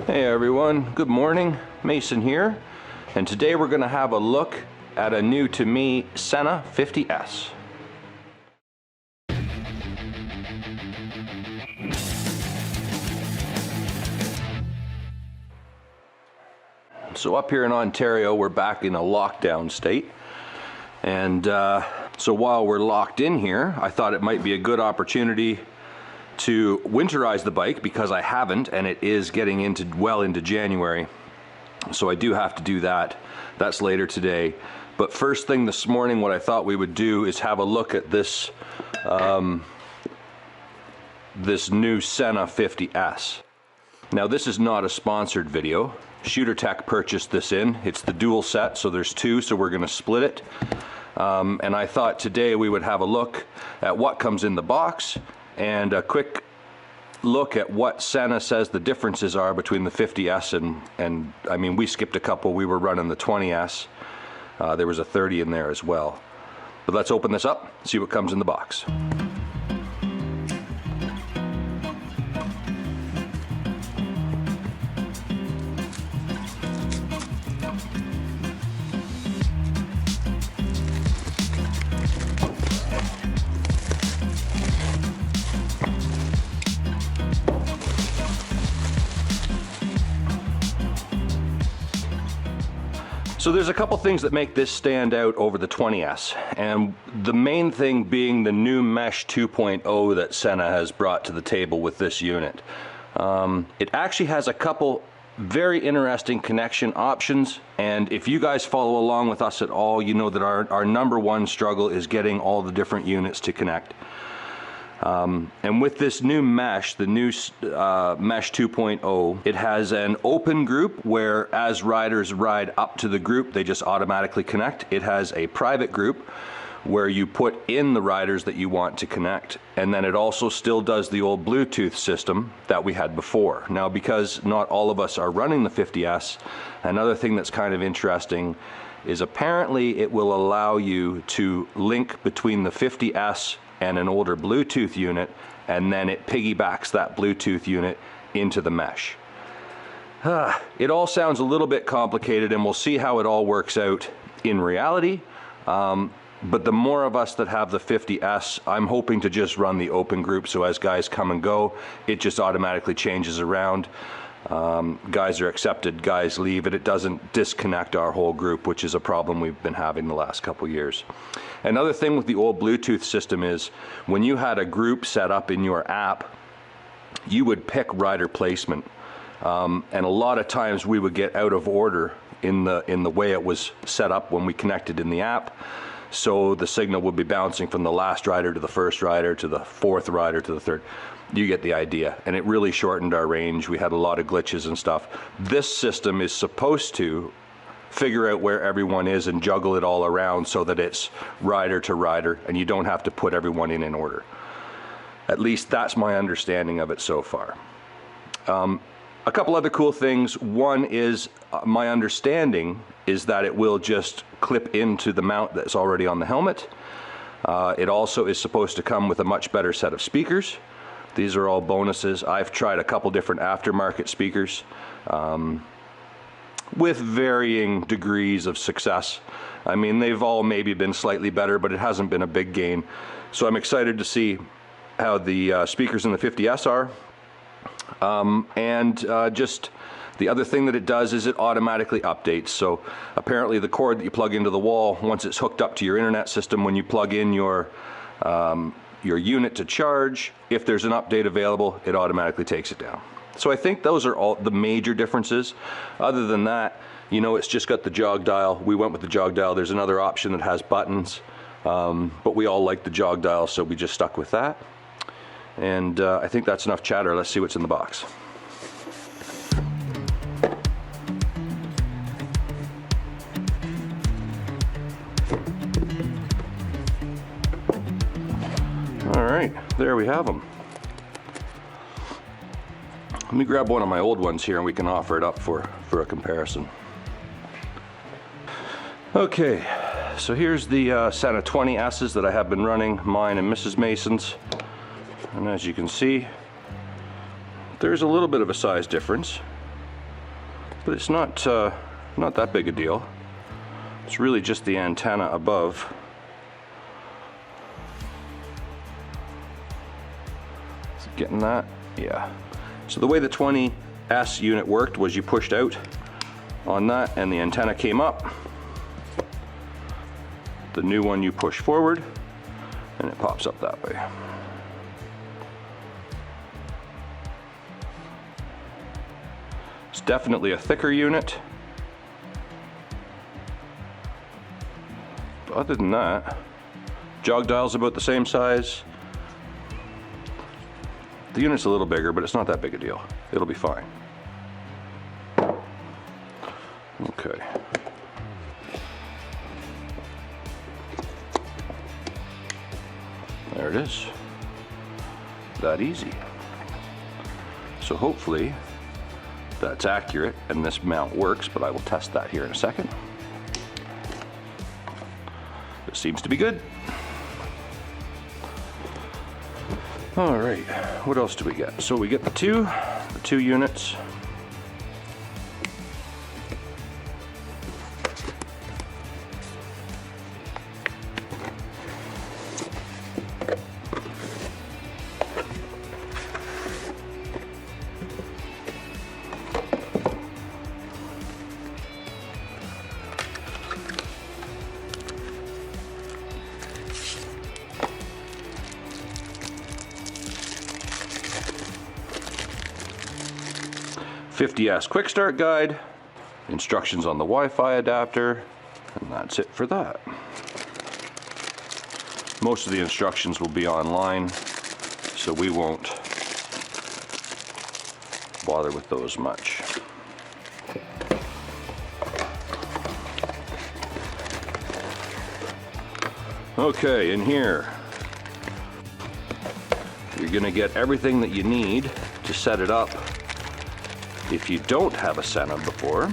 Hey everyone, good morning. Mason here, and today we're going to have a look at a new to me Sena 50S. So up here in Ontario, we're back in a lockdown state, and so while we're locked in here, I thought it might be a good opportunity to winterize the bike because I haven't, and it is getting well into January, so I do have to do that. That's later today. But first thing this morning, what I thought we would do is have a look at this this new Sena 50S. Now this is not a sponsored video. Shooter Tech purchased this in. It's the dual set, so there's two, so we're going to split it. And I thought today we would have a look at what comes in the box and a quick look at what Sena says the differences are between the 50S and I mean, we skipped a couple. We were running the 20S. There was a 30 in there as well. But let's open this up, see what comes in the box. So there's a couple things that make this stand out over the 20S, and the main thing being the new Mesh 2.0 that Sena has brought to the table with this unit. It actually has a couple very interesting connection options, and if you guys follow along with us at all, you know that our number one struggle is getting all the different units to connect. And with this new mesh, the new Mesh 2.0, it has an open group where as riders ride up to the group, they just automatically connect. It has a private group where you put in the riders that you want to connect. And then it also still does the old Bluetooth system that we had before. Now, because not all of us are running the 50S, another thing that's kind of interesting is apparently it will allow you to link between the 50S and an older Bluetooth unit, and then it piggybacks that Bluetooth unit into the mesh. It all sounds a little bit complicated, and we'll see how it all works out in reality. But the more of us that have the 50S, I'm hoping to just run the open group, so as guys come and go, it just automatically changes around. Guys are accepted, guys leave, and it doesn't disconnect our whole group, which is a problem we've been having the last couple years. Another thing with the old Bluetooth system is when you had a group set up in your app, you would pick rider placement, and a lot of times we would get out of order in the way it was set up when we connected in the app. So the signal would be bouncing from the last rider to the first rider to the fourth rider to the third. You get the idea, and it really shortened our range. We had a lot of glitches and stuff. This system is supposed to figure out where everyone is and juggle it all around so that it's rider to rider and you don't have to put everyone in order. At least that's my understanding of it so far. A couple other cool things. One is my understanding is that it will just clip into the mount that's already on the helmet. It also is supposed to come with a much better set of speakers. These are all bonuses. I've tried a couple different aftermarket speakers with varying degrees of success. I mean, they've all maybe been slightly better, but it hasn't been a big gain. So I'm excited to see how the speakers in the 50S are. Just the other thing that it does is it automatically updates. So apparently the cord that you plug into the wall, once it's hooked up to your internet system, when you plug in your unit to charge, if there's an update available, it automatically takes it down. So I think those are all the major differences. Other than that, you know, it's just got the jog dial. We went with the jog dial. There's another option that has buttons, but we all like the jog dial, so we just stuck with that. And I think that's enough chatter. Let's see what's in the box. All right, there we have them. Let me grab one of my old ones here and we can offer it up for a comparison. Okay, so here's the Sena 20S's that I have been running, mine and Mrs. Mason's. And as you can see, there's a little bit of a size difference. but it's not that big a deal. It's really just the antenna above. Is it getting that? Yeah. So the way the 20S unit worked was you pushed out on that and the antenna came up. The new one you push forward and it pops up that way. It's definitely a thicker unit. But other than that, jog dial's about the same size. The unit's a little bigger, but it's not that big a deal. It'll be fine. Okay. There it is. That easy. So hopefully that's accurate and this mount works, but I will test that here in a second. It seems to be good. All right, what else do we get? So we get the two units. .50S quick start guide, instructions on the Wi-Fi adapter, and that's it for that. Most of the instructions will be online, so we won't bother with those much. Okay, in here you're gonna get everything that you need to set it up if you don't have a Sena before,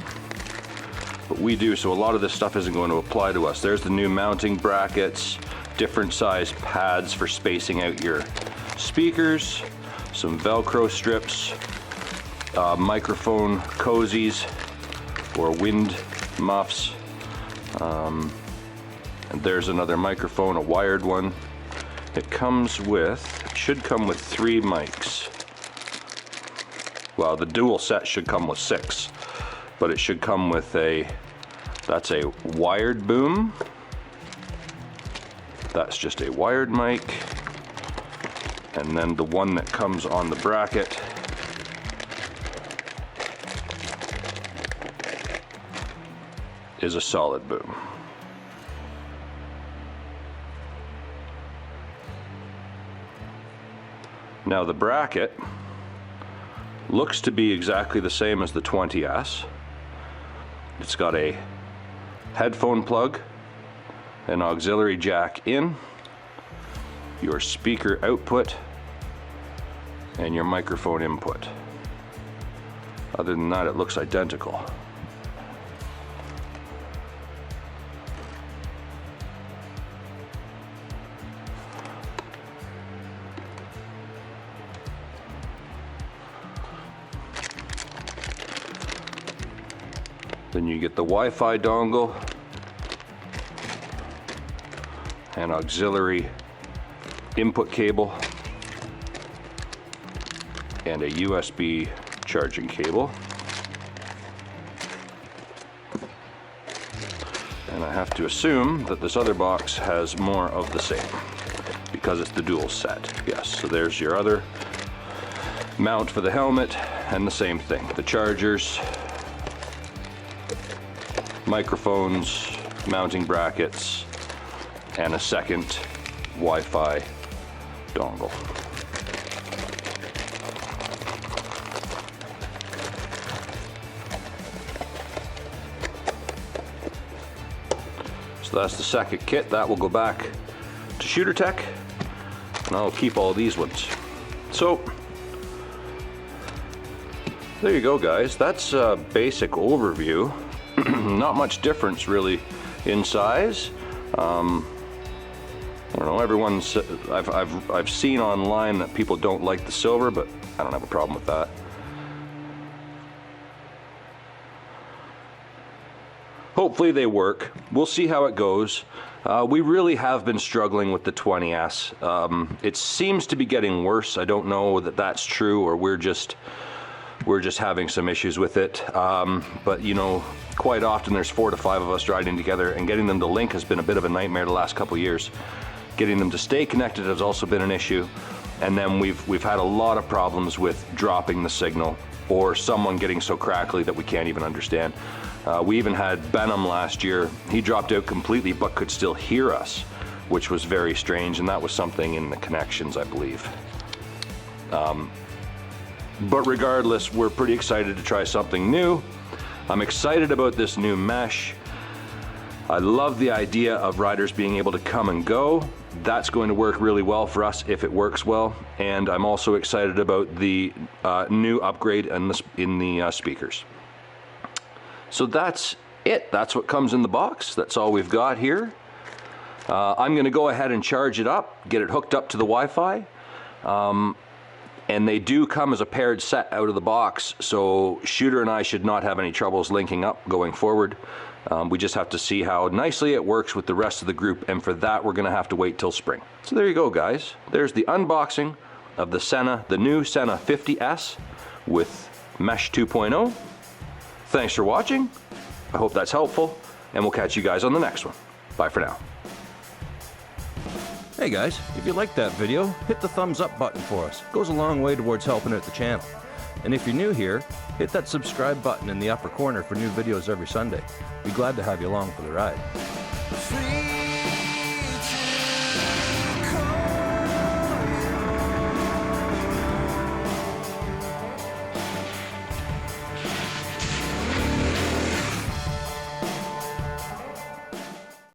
but we do, so a lot of this stuff isn't going to apply to us. There's the new mounting brackets, different size pads for spacing out your speakers, some Velcro strips, microphone cozies or wind muffs, and there's another microphone, a wired one. It should come with 3 mics. Well, the dual set should come with 6, but it should come with that's a wired boom. That's just a wired mic. And then the one that comes on the bracket is a solid boom. Now the bracket looks to be exactly the same as the 20S. It's got a headphone plug, an auxiliary jack in, your speaker output, and your microphone input. Other than that, it looks identical. Then you get the Wi-Fi dongle, an auxiliary input cable, and a USB charging cable. And I have to assume that this other box has more of the same because it's the dual set. Yes, so there's your other mount for the helmet and the same thing. The chargers, microphones, mounting brackets, and a second Wi-Fi dongle. So that's the second kit. That will go back to Shooter Tech, and I'll keep all these ones. So there you go, guys. That's a basic overview. Not much difference really in size. I don't know, I've seen online that people don't like the silver, but I don't have a problem with that. hopefully they work. We'll see how it goes. We really have been struggling with the 20S. It seems to be getting worse. I don't know that that's true, or we're just having some issues with it. But you know, quite often there's 4 to 5 of us riding together, and getting them to link has been a bit of a nightmare the last couple years. Getting them to stay connected has also been an issue. And then we've had a lot of problems with dropping the signal, or someone getting so crackly that we can't even understand. We even had Benham last year. He dropped out completely but could still hear us, which was very strange, and that was something in the connections, I believe. But regardless, we're pretty excited to try something new. I'm excited about this new mesh. I love the idea of riders being able to come and go. That's going to work really well for us if it works well. And I'm also excited about the new upgrade in the speakers. So that's it. That's what comes in the box. That's all we've got here. I'm going to go ahead and charge it up, get it hooked up to the Wi-Fi. And they do come as a paired set out of the box, so Shooter and I should not have any troubles linking up going forward. We just have to see how nicely it works with the rest of the group, and for that we're going to have to wait till spring. So there you go, guys. There's the unboxing of the Sena, the new Sena 50S with Mesh 2.0. Thanks for watching. I hope that's helpful, and we'll catch you guys on the next one. Bye for now. Hey guys, if you liked that video, hit the thumbs up button for us. It goes a long way towards helping out the channel. And if you're new here, hit that subscribe button in the upper corner for new videos every Sunday. Be glad to have you along for the ride.